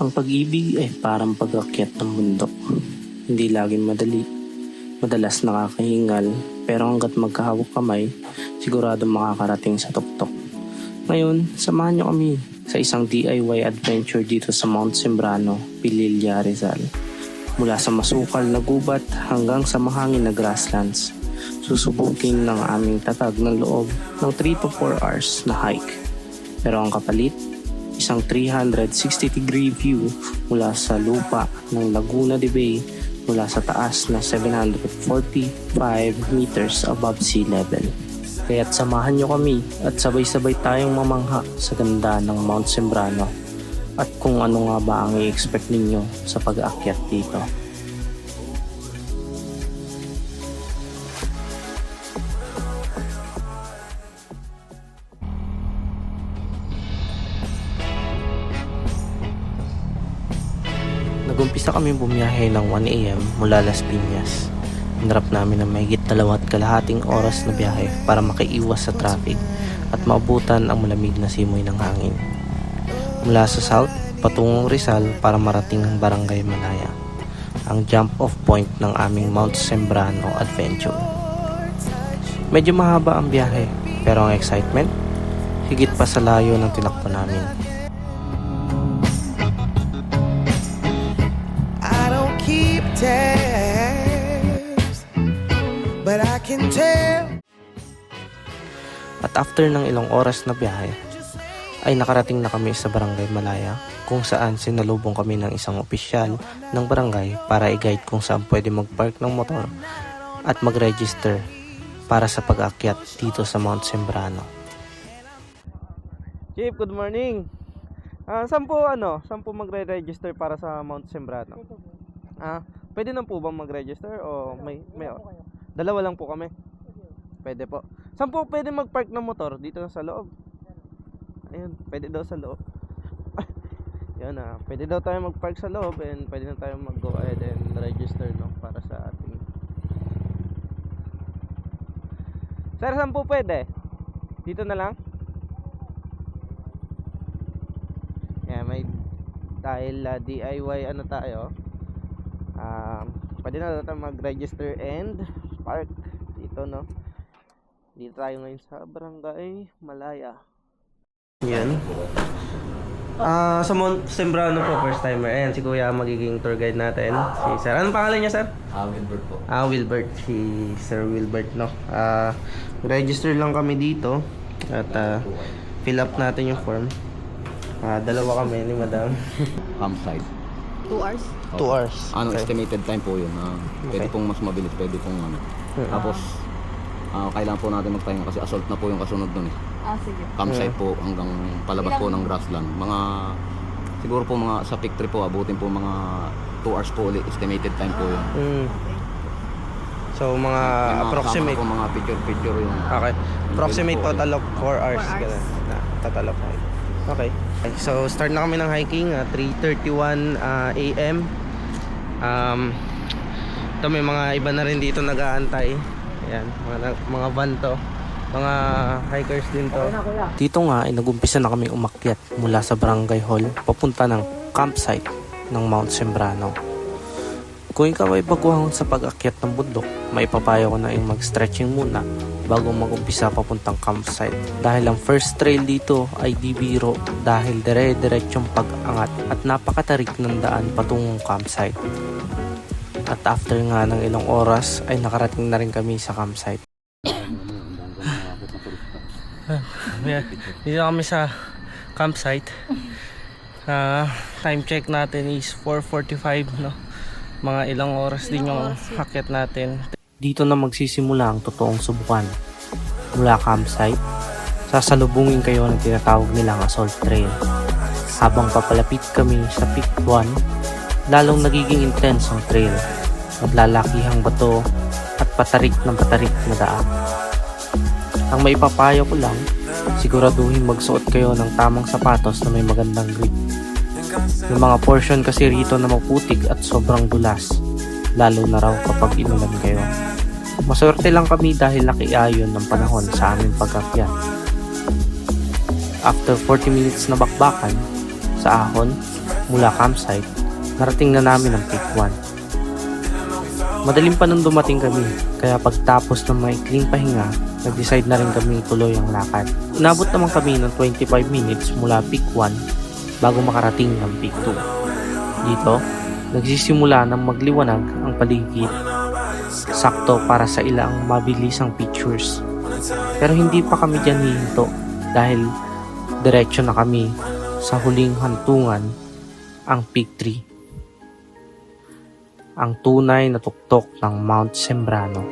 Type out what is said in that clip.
Ang pag-ibig ay parang pag-akyat ng bundok. Hindi laging madali. Madalas nakakahingal, pero hanggat magkahawak kamay, sigurado makakarating sa tuktok. Ngayon, samahan niyo kami sa isang DIY adventure dito sa Mount Sembrano, Pililla, Rizal. Mula sa masukal na gubat hanggang sa mahangin na grasslands, susubukin ng aming tatag ng loob ng 3 to 4 hours na hike. Pero ang kapalit, isang 360-degree view mula sa lupa ng Laguna de Bay mula sa taas na 745 meters above sea level. Kaya't samahan nyo kami at sabay-sabay tayong mamangha sa ganda ng Mount Sembrano at kung ano nga ba ang i-expect ninyo sa pag-aakyat dito. Nagumpisa kami bumiyahe ng 1 AM mula Las Piñas. Hinarap namin ng mahigit 2.5 oras na biyahe para makaiwas sa traffic at maabutan ang malamig na simoy ng hangin. Mula sa south, patungong Rizal para marating ang Barangay Malaya, ang jump-off point ng aming Mount Sembrano adventure. Medyo mahaba ang biyahe, pero ang excitement, higit pa sa layo ng tinakbo namin. But I can tell. At after ng ilang oras na biyahe, ay nakarating na kami sa Barangay Malaya kung saan sinalubong kami ng isang opisyal ng barangay para i-guide kung saan pwede mag-park ng motor at mag-register para sa pag-aakyat dito sa Mount Sembrano. Chief, good morning. Saan po magre-register para sa Mount Sembrano? Pwede na po bang mag-register o may dalawa lang po kami? Pwede po. Saan po pwede mag-park ng motor? Dito sa loob. Ayun, pwede daw sa loob. Yan pwede daw tayo mag-park sa loob and pwede na tayo mag-go ahead and register para sa ating. Sir, saan po pwede? Dito na lang? Yeah, dahil DIY tayo. Pwede na tayo mag-register and park dito, no? Dito tayo ngayon sa Barangay Malaya. Yan. Sa Mount Sembrano po, first timer. Ayan, si Kuya magiging tour guide natin. Si Sir. Anong pangalan niya, Sir? Wilbert po. Wilbert. Si Sir Wilbert, no? Register lang kami dito. At fill up natin yung form. Dalawa kami ni Madam. Campsite. 2 hours? 2 hours. Okay. Estimated time po yun. Pwede pong mas mabilis, pwede pong Tapos, kailangan po natin magpahinga kasi assault na po yung kasunod nun eh. Sige. Campsite po hanggang palabas po ng grassland. Siguro po sa peak trip po, abutin po mga 2 hours po ulit. Estimated time po yun. Okay. So, mga approximate. Po, mga picture yung. Okay. Approximate total of 4 hours. 4 hours. Total of 5. Okay. So, start na kami ng hiking. 3:31 AM. Ito may mga iba na rin dito nag-aantay. Ayan, mga van to. Mga hikers din to. Dito nga ay nag-umpisa na kami umakyat mula sa barangay hall papunta ng campsite ng Mount Sembrano. Kung ikaw ay baguhan sa pag-akyat ng bundok, maipapayo ko na yung mag-stretching muna bago mag-umpisa papuntang campsite. Dahil ang first trail dito ay di biro dahil dire-diretsyong pag-angat at napakatarik ng daan patungong campsite. At after nga ng ilang oras ay nakarating na rin kami sa campsite. Dito kami sa campsite. Time check natin is 4:45, no? Mga ilang oras din yung akyat natin. Dito na magsisimula ang totoong subukan. Mula campsite, sasalubungin kayo ng tinatawag nilang assault trail. Habang papalapit kami sa peak 1, lalong nagiging intense ang trail. Naglalakihang bato at patarik ng patarik na daan. Ang maipapayo ko lang, siguraduhin magsuot kayo ng tamang sapatos na may magandang grip. Yung mga portion kasi rito na maputik at sobrang dulas, lalo na raw kapag inulan kayo. Maswerte lang kami dahil nakiayon ng panahon sa aming pag-akyat. After 40 minutes na bakbakan sa ahon, mula campsite, narating na namin ang Peak 1. Madaling pa nung dumating kami, kaya pagtapos ng maikling pahinga, nag-decide na rin kami tuloy ang lakad. Inabot naman kami ng 25 minutes mula Peak 1 bago makarating ng Peak 2. Dito, nagsisimula ng magliwanag ang paligid, sakto para sa ilang mabilisang pictures. Pero hindi pa kami dyan hihinto dahil diretso na kami sa huling hantungan, ang Peak 3. Ang tunay na tuktok ng Mount Sembrano.